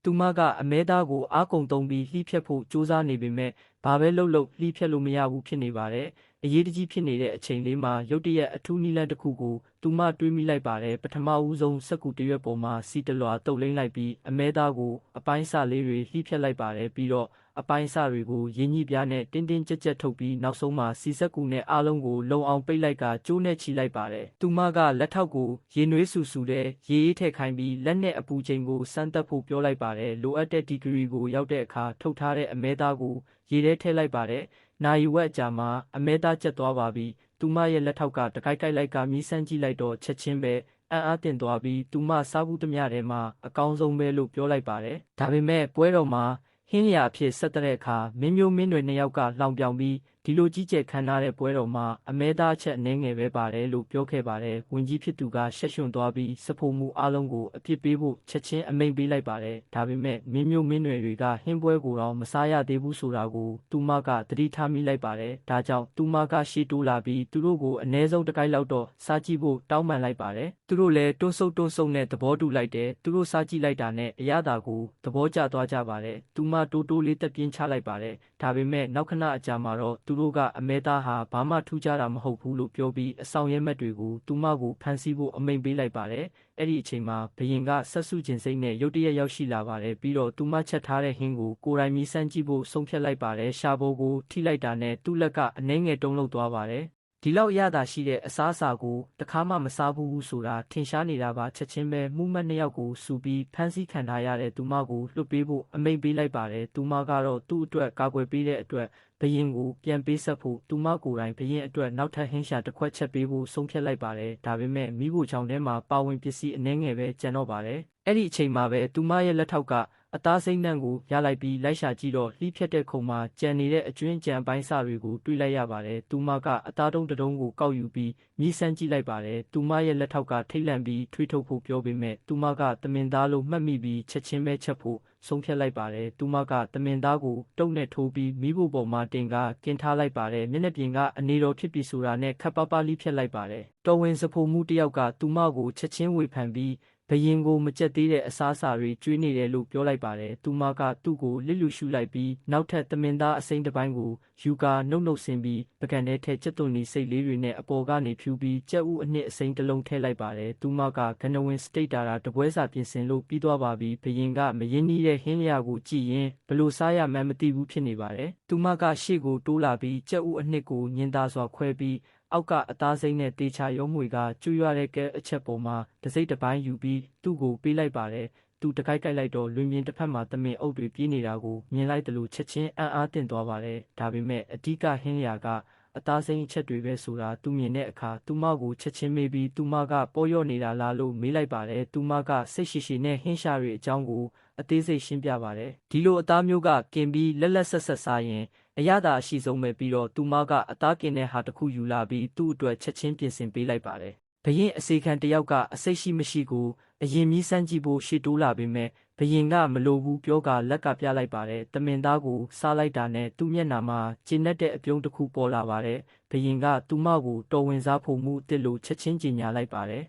သူမကအမဲသားကိုအားကုန်သုံးပြီးလှီးဖြတ်ဖို့ကြိုးစားနေပေမဲ့ဘာပဲလှုပ်လှီးဖြတ်လို့မရဘူးဖြစ်နေပါတယ်အရေးတကြီးဖြစ်နေတဲ့အချိန်လေးမှာရုတ်တရက်အထူးနည်းလမ်းတစ်ခုကိုသူမတွေးမိလိုက်ပါတယ်ပထမဦးဆုံးစက္ကူတရွက်ပေါ်မှာစီတလွာတုပ်လိမ့်လိုက်ပြီးအမဲသားကိုအပိုင်းအစလေးတွေလှီးဖြတ်လိုက်ပါတယ်ပြီးတော့အပိုင်းအစတွေကိုရင်းညှိပြားနဲ့တင်းတင်းကြပ်ကြပ်ထုတ်ပြီးနောက်ဆုံးမှာစီစက်ကူနဲ့အားလုံးကိုလုံအောင်ပိတ်လိုက်ကကျိုးနဲ့ချီလိုက်ပါတယ်သူမကလက်ထောက်ကိုရေနွေးဆူဆူတဲ့ရေအေးထည့်ခိုင်းပြီးလက်နဲ့အပူချိန်ကိုစမ်းသပ်ဖို့ပြောလိုက်ပါတယ်လိုအပ်တဲ့ဒီဂရီကိုရောက်တဲ့အခါထုတ်ထားတဲ့အမဲသားကိုရေထဲထည့်လိုက်ပါတယ်နိုင်ဝက်အကြာမှာအမဲသားကျက်သွားပါပြီသူမရဲ့လက်ထောက်ကတကိုက်လိုက်ကမီးစမ်းကြည့်လိုက်တော့ချက်ချင်းပဲအံ့အားသင့်သွားပြီးသူမစားဘူးသမျှထဲမှာအကောင်းဆုံးပဲလို့ပြောလိုက်ပါတယ်ဒါပေမဲ့ပွဲတော်မှာဟင်းလျာအဖြစ်ဆက်တဲ့အခါမင်းမျိုးမင်းတွေနှစ်ယောက်ကလှောင်ပြောင်ပြီးဒီလိုကြီးကျယ်ခမ်းနားတဲ့ပွဲတော်မှာအမဲသားအချက်အနှဲငယ်ပဲပါတယ်လို့ပြောခဲ့ပါတယ်ဝင်ကြီးဖြစ်သူကရှက်ရွံ့သွားပြီးစဖို့မှုအားလုံးကိုအပြစ်ပေးဖို့ချက်ချင်းအမိန့်ပေးလိုက်ပါတယ်ဒါပေမဲ့မင်းမျိုးမင်းတွေကဟင်းပွဲကိုတော့မစားရသေးဘူးဆိုတာကိုသူမကသတိထားမိလိုက်ပါတယ်ဒါကြောင့်သူမကရှေ့တိုးလာပြီးသူတို့ကိုအ ਨੇ ဆုံးတစ်ကိုက်လောက်တော့စားကြည့်ဖို့တောင်းပန်လိုက်ပါတယ်သူတို့လည်းတွန်းဆုပ်နဲ့သဘောတူလိုက်တယ်သူတို့စားကြည့်လိုက်တာနဲ့အရသာကိုသဘောကျသွားကြပါတယ်သူမတိုးလေးတက်ပြင်းချလိုက်ပါတယ်ဒါပေမဲ့နောက်ခဏအကြာမှာတော့သူတို့ကအမဲသားဟာဘာမှထူးခြားတာမဟုတ်ဘူးလို့ပြောပြီးအဆောင်ရဲမက်တွေကိုသူမကိုဖမ်းဆီးဖို့အမိန့်ပေးလိုက်ပါတယ်အဲ့ဒီအချိန်မှာဘရင်ကဆက်စုကျင်စိတ်နဲ့ရုတ်တရက်ရောက်ရှိလာပါတယ်ပြီးတော့သူမချက်ထားတဲ့ဟင်းကိုကိုယ်တိုင်မီးစမ်းကြည့်ဖို့ဆုံးဖြတ်လိုက်ပါတယ်ရှာဘိုးကိုထိလိုက်တာနဲ့သူ့လက်ကအနှဲငယ်တုံးလုံးသွားပါတယ်ဒီလောက်ရတာရှိတဲ့အစားအစာကိုတခါမှမစားဘူးဆိုတာထင်ရှားနေတာပါချက်ချင်းပဲမှုမတ်နှစ်ယောက်ကိုစူပြီးဖမ်းဆီးခံထားရတဲ့သူမကိုလွှတ်ပေးဖို့အမိန့်ပေးလိုက်ပါတယ်သူမကတော့သူ့အတွက်ကာကွယ်ပေးတဲ့အတွက်ဘရင်ကိုပြန်ပေးဆက်ဖို့သူမကိုယ်တိုင်ဘရင်အတွက်နောက်ထပ်ဟင်းရှာတစ်ခွက်ချက်ပေးဖို့ဆုံးဖြတ်လိုက်ပါတယ်ဒါပေမဲ့မိဖို့ချောင်းထဲမှာပါဝင်ပစ္စည်းအနှဲငယ်ပဲကျန်တော့ပါတယ်အဲ့ဒီအချိန်မှာပဲသူမရဲ့လက်ထောက်ကအသားစိမ့်နှံကိုရလိုက်ပြီးလိုက်ရှာကြည့်တော့လှီးဖြတ်တဲ့ခုံမှာကြံနေတဲ့အကျွင်းကြံပိုင်းစာတွေကိုတွေ့လိုက်ရပါတယ်သူမကအသားတုံးတုံးကိုကောက်ယူပြီးမြည်ဆန်းကြည့်လိုက်ပါတယ်သူမရဲ့လက်ထောက်ကထိတ်လန့်ပြီးထွေးထုတ်ဖို့ပြောပေမဲ့သူမကတမင်သားလို့မှတ်မိပြီးချက်ချင်းပဲချက်ဖို့ဆုံးဖြတ်လိုက်ပါတယ်သူမကတမင်သားကိုတုံးနဲ့ထိုးပြီးမိဖို့ပေါ်မှာတင်ကကင်ထားလိုက်ပါတယ်မျက်နှာပြင်ကအနေတော်ဖြစ်ပြီဆိုတာနဲ့ခပ်ပါးပါးလှီးဖြတ်လိုက်ပါတယ်တော်ဝင်စဖို့မှုတယောက်ကသူမကိုချက်ချင်းဝေဖန်ပြီးဘရင်ကိုမကြက်သေးတဲ့အစားအစာတွေကျွေးနေတယ်လို့ပြောလိုက်ပါတယ်။သူမကသူ့ကိုလစ်လူရှုလိုက်ပြီးနောက်ထပ်သမင်သားအစိမ်းတစ်ပိုင်းကိုယူကာနှုတ်ဆင်းပြီးပကံထဲထည့်ကျက်သွန်နီစိတ်လေးတွေနဲ့အပေါ်ကနေဖြူပြီးကြက်ဥအနှစ်အစိမ်းတစ်လုံးထည့်လိုက်ပါတယ်။သူမကကနဝင်စတိတ်တာတပွဲစာပြင်ဆင်လို့ပြီးသွားပါပြီ။ဘရင်ကမရင်းနှီးတဲ့ဟင်းလျာကိုကြည့်ရင်ဘလို့စားရမှန်းမသိဘူးဖြစ်နေပါတယ်။သူမကရှေ့ကိုတိုးလာပြီးကြက်ဥအနှစ်ကိုညင်သာစွာခွဲပြီးအောက်ကအသားစိမ်းနဲ့တေချာရုံးမွေကကျွရတဲ့ကဲအချက်ပေါ်မှာတစိမ့်တစ်ပိုင်းယူပြီးသူ့ကိုပေးလိုက်ပါတယ်သူတကိုက်လိုက်တော့လွင်ပြင်တစ်ဖက်မှာသမင်အုပ်တွေပြေးနေတာကိုမြင်လိုက်တယ်လို့ချက်ချင်းအံ့အားသင့်သွားပါတယ်ဒါပေမဲ့အဓိကဟင်းလျာကအသားစိမ်းအချက်တွေပဲဆိုတာသူမြင်တဲ့အခါသူမကိုချက်ချင်းမေးပြီးသူမကပေါ်ရော့နေတာလားလို့မေးလိုက်ပါတယ်သူမကစိတ်ရှိနဲ့ဟင်းရှာတွေအကြောင်းကိုအသေးစိတ်ရှင်းပြပါတယ်ဒီလိုအသားမျိုးကกินပြီးလက်ဆက်စားရင်အရသာအရှိဆုံးပဲပြီးတော့သူမကအသားกินတဲ့ဟာတစ်ခုယူလာပြီးသူ့အတွက်ချက်ချင်းပြင်ဆင်ပေးလိုက်ပါတယ်ဘရင်အစေခံတယောက်ကအစိတ်ရှိမရှိကိုအရင်မီးစမ်းကြည့်ဖို့ရှေ့တိုးလာပေမဲ့ဘရင်ကမလိုဘူးပြောကလက်ကပြလိုက်ပါတယ်တမင်သားကိုစားလိုက်တာနဲ့သူ့မျက်နှာမှာကျဉ်တ်တဲ့အပြုံးတစ်ခုပေါ်လာပါတယ်ဘရင်ကသူမကိုတော်ဝင်စားဖို့မှုအစ်စ်လို့ချက်ချင်းကြေညာလိုက်ပါတယ်